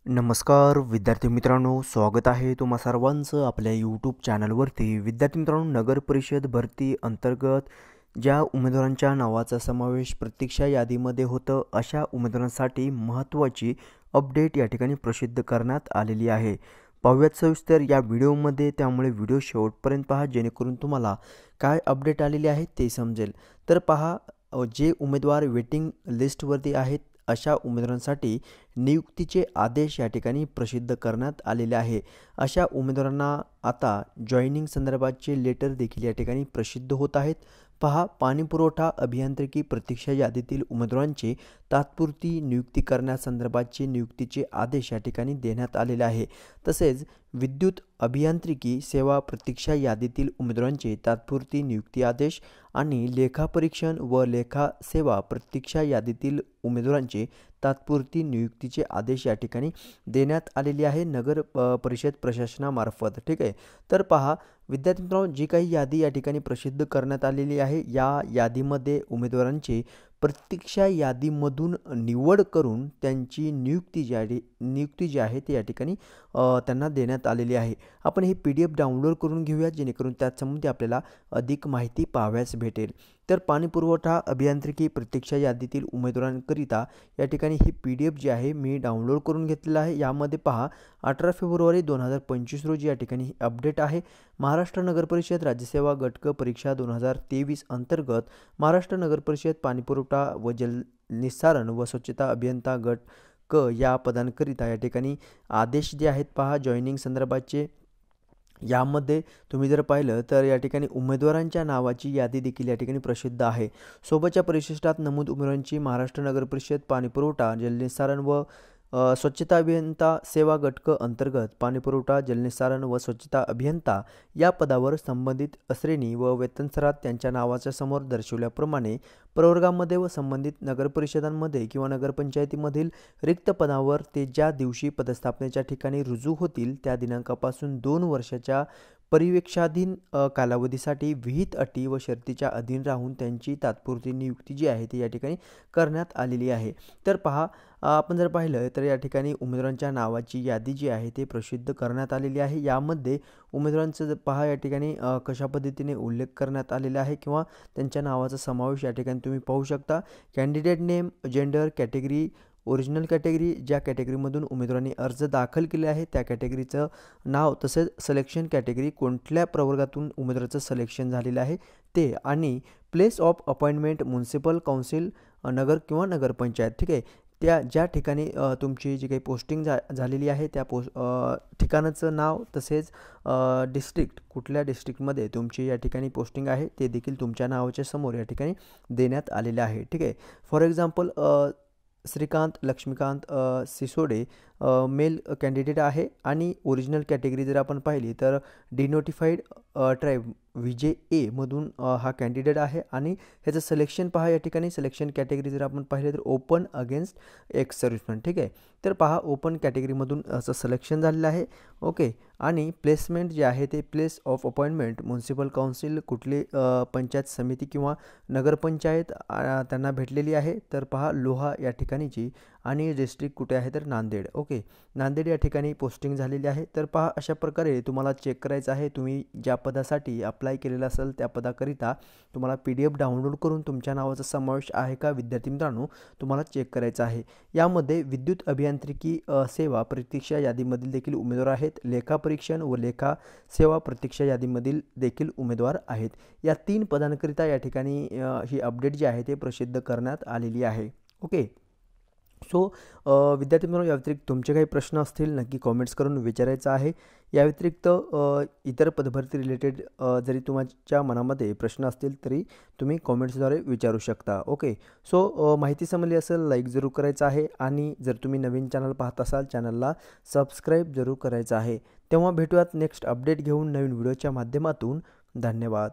नमस्कार विद्यार्थी मित्रांनो, स्वागत आहे तुम्हा सर्वांचं आपल्या यूट्यूब चॅनलवरती. विद्यार्थी मित्रांनो, नगर परिषद भरती अंतर्गत ज्या उमेदवारांच्या नावाचा समावेश प्रतीक्षा यादीमध्ये होतं, अशा उमेदवारांसाठी महत्त्वाची अपडेट या ठिकाणी प्रसिद्ध करण्यात आलेली आहे. पाहूयात सविस्तर या व्हिडिओमध्ये, त्यामुळे व्हिडिओ शेवटपर्यंत पहा जेणेकरून तुम्हाला काय अपडेट आलेली आहे ते समजेल. तर पहा, जे उमेदवार वेटिंग लिस्टवरती आहेत अशा उमेदवारांसाठी नियुक्तीचे आदेश या ठिकाणी प्रसिद्ध करण्यात आलेले आहे. अशा उमेदवारांना आता जॉईनिंग संदर्भाचे लेटर देखील या ठिकाणी प्रसिद्ध होत आहेत. पहा, पाणीपुरवठा अभियांत्रिकी प्रतीक्षा यादीतील उमेदवारांची तात्पुरती नियुक्ती करण्यासंदर्भाचे नियुक्तीचे आदेश या ठिकाणी देण्यात आलेले आहे. तसेच विद्युत अभियांत्रिकी सेवा प्रतीक्षा यादीतील उमेदवारांचे तात्पुरती नियुक्ती आदेश आणि लेखापरीक्षण व लेखा सेवा प्रतीक्षा यादीतील उमेदवारांचे तात्पुरती नियुक्तीचे आदेश या ठिकाणी देण्यात आलेले आहे नगर परिषद प्रशासनामार्फत. ठीक आहे. तर पहा विद्यार्थी मित्रांनो, जी काही यादी या ठिकाणी प्रसिद्ध करण्यात आलेली आहे, या यादीमध्ये उमेदवारांचे प्रतीक्षा यादीमधून निवड करून त्यांची नियुक्ती जी आहे ती या ठिकाणी त्यांना देण्यात आलेली आहे. आपण ही PDF डाउनलोड करून घेऊया जेणेकरून त्यासंबंधी आपल्याला अधिक माहिती पाहावयास भेटेल. तर पाणीपुरवठा अभियांत्रिकी प्रतीक्षा यादीतील उमेदवारांकरिता या ठिकाणी ही PDF जी आहे मी डाउनलोड करून घेतलेलं आहे. यामध्ये पहा, 18 फेब्रुवारी 2025 रोजी या ठिकाणी ही अपडेट आहे. महाराष्ट्र नगर परिषद राज्यसेवा गट क परीक्षा 2023 अंतर्गत महाराष्ट्र नगर परिषद पाणीपुरवठा व जलनिस्सारण व स्वच्छता अभियंता गट क या पदांकरिता या ठिकाणी आदेश जे आहेत पहा जॉईनिंग संदर्भाचे. यामध्ये तुम्ही जर पाहिलं तर या ठिकाणी उमेदवारांच्या नावाची यादी देखील या ठिकाणी प्रसिद्ध आहे. सोबतच्या परिशिष्टात नमूद उमेदवारांची महाराष्ट्र नगर परिषद पाणीपुरवठा जलनिस्सारण व स्वच्छता अभियंता सेवा गट क अंतर्गत पाणीपुरवठा जलनिस्सारण व स्वच्छता अभियंता या पदावर संबंधित श्रेणी व वेतनसरात त्यांच्या नावाच्या समोर दर्शवल्याप्रमाणे प्रवर्गामध्ये व संबंधित नगरपरिषदांमध्ये किंवा नगरपंचायतीमधील रिक्त पदावर ते ज्या दिवशी पदस्थापनेच्या ठिकाणी रुजू होतील त्या दिनांकापासून 2 वर्षाच्या परिवेक्षाधीन कालावधीसाठी विहित अटी व शर्तीच्या अधीन राहून त्यांची तात्पुरती नियुक्ती जी आहे ती या ठिकाणी करण्यात आलेली आहे. तर पहा, आपण जर पाहिलं तर या ठिकाणी उमेदवारांच्या नावाची यादी जी आहे ते प्रसिद्ध करण्यात आलेली आहे. यामध्ये उमेदवारांचं पहा या ठिकाणी कशा पद्धतीने उल्लेख करण्यात आलेला आहे किंवा त्यांच्या नावाचा समावेश या ठिकाणी तुम्ही पाहू शकता. Candidate name, gender, category, original category, ज्या कॅटेगरीमधून उमेदवारांनी अर्ज दाखल केले आहे त्या कॅटेगरीचं नाव, तसेच सिलेक्शन कॅटेगरी, कोणत्या प्रवर्गातून उमेदवाराचं सिलेक्शन झालेलं आहे ते, आणि place of appointment municipal council नगर किंवा नगरपंचायत. ठीक आहे. त्या ज्या ठिकाणी तुमची जी काही पोस्टिंग झालेली आहे त्या ठिकाणाचं नाव, तसेच डिस्ट्रिक्ट, कुठल्या डिस्ट्रिक्टमध्ये तुमची या ठिकाणी पोस्टिंग आहे ते देखील तुमच्या नावाच्या समोर या ठिकाणी देण्यात आलेले आहे. ठीक आहे. For example, Shrikant Laxmikant Sisode male candidate आहे आणि ओरिजिनल कॅटेगरी जर आपण पाहिली तर डिनोटिफाईड ट्राईब VJA मधून हा कॅन्डिडेट आहे आणि ह्याचं सिलेक्शन पहा या ठिकाणी. सिलेक्शन कॅटेगरी जर आपण पाहिले तर ओपन अगेन्स्ट एक्स सर्व्हिसमॅन. ठीक आहे. तर पहा, ओपन कॅटेगरीमधून असं सिलेक्शन झालेलं आहे. ओके. आणि प्लेसमेंट जे आहे ते place of appointment municipal council, कुठली पंचायत समिती किंवा नगरपंचायत त्यांना भेटलेली आहे. तर पहा, लोहा या ठिकाणीची, आणि डिस्ट्रिक्ट कुठे आहे तर नांदेड. ओके. नांदेड या ठिकाणी पोस्टिंग झालेली आहे. तर पहा, अशा प्रकारे तुम्हाला चेक करायचं आहे. तुम्ही ज्या पदासाठी अप्लाय केलेला असेल त्या पदाकरिता तुम्हाला PDF डाउनलोड करून तुमच्या नावाचा समावेश आहे का विद्यार्थी मित्रांनो तुम्हाला चेक करायचं आहे. यामध्ये विद्युत अभियांत्रिकी सेवा प्रतीक्षा यादीमधील देखील उमेदवार आहेत. लेखापरीक्षण व लेखा सेवा प्रतीक्षा यादीमधील देखील उमेदवार आहेत. या 3 पदांकरिता या ठिकाणी ही अपडेट जी आहे ते प्रसिद्ध करण्यात आलेली आहे. ओके. सो विद्यार्थी मित्रांनो, या व्यतिरिक्त तुमचे काही प्रश्न असतील नक्की कॉमेंट्स करून विचारायचं आहे. या व्यतिरिक्त इतर पदभरती रिलेटेड जरी तुमच्या मनामध्ये प्रश्न असतील तरी तुम्ही कॉमेंट्सद्वारे विचारू शकता. ओके. सो माहिती समजली असेल लाईक जरूर करायचं आहे, आणि जर तुम्ही नवीन चॅनल पाहत असाल चॅनलला सबस्क्राईब जरूर करायचं आहे. तेव्हा भेटूयात नेक्स्ट अपडेट घेऊन नवीन व्हिडिओच्या माध्यमातून. धन्यवाद.